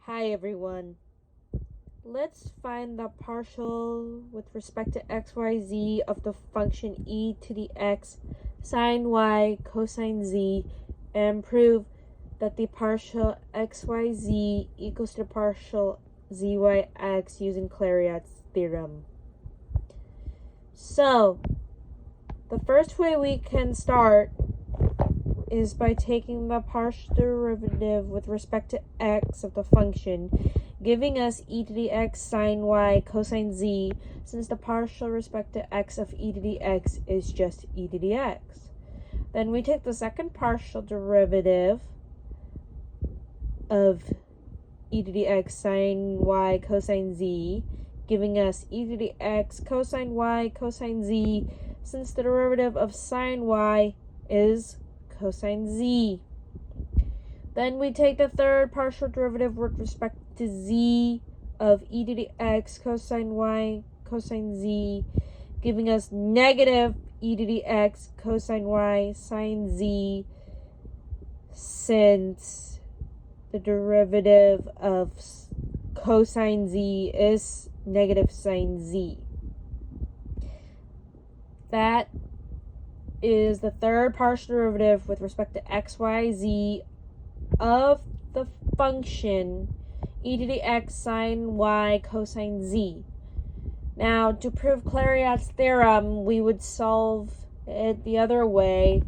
Hi everyone. Let's find the partial with respect to xyz of the function e to the x sine y cosine z and prove that the partial xyz equals to the partial zyx using Clairaut's theorem. So, the first way we can start is by taking the partial derivative with respect to x of the function, giving us e to the x sine y cosine z, since the partial respect to x of e to the x is just e to the x. Then we take the second partial derivative of e to the x sine y cosine z, giving us e to the x cosine y cosine z, since the derivative of sine y is cosine z. Then we take the third partial derivative with respect to z of e to the x cosine y cosine z, giving us negative e to the x cosine y sine z, since the derivative of cosine z is negative sine z. That is the third partial derivative with respect to xyz of the function e to the x sine y cosine z. Now, to prove Clairaut's theorem, we would solve it the other way,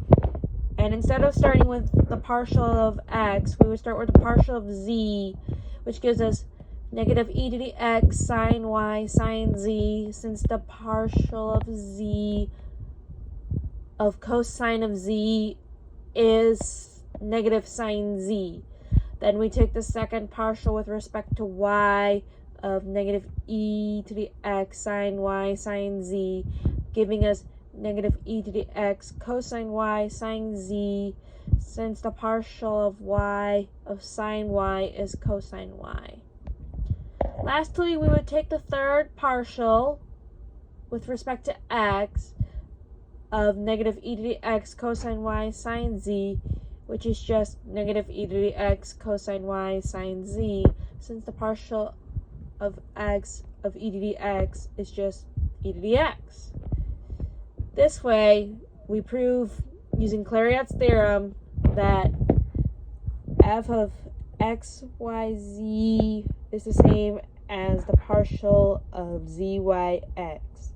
and instead of starting with the partial of x, we would start with the partial of z, which gives us negative e to the x sine y sine z, since the partial of z of cosine of z is negative sine z. Then we take the second partial with respect to y of negative e to the x sine y sine z, giving us negative e to the x cosine y sine z, since the partial of y of sine y is cosine y. Lastly, we would take the third partial with respect to x of negative e to the x cosine y sine z, which is just negative e to the x cosine y sine z, since the partial of x of e to the x is just e to the x. This way, we prove using Clairaut's theorem that f of x, y, z is the same as the partial of zy, x.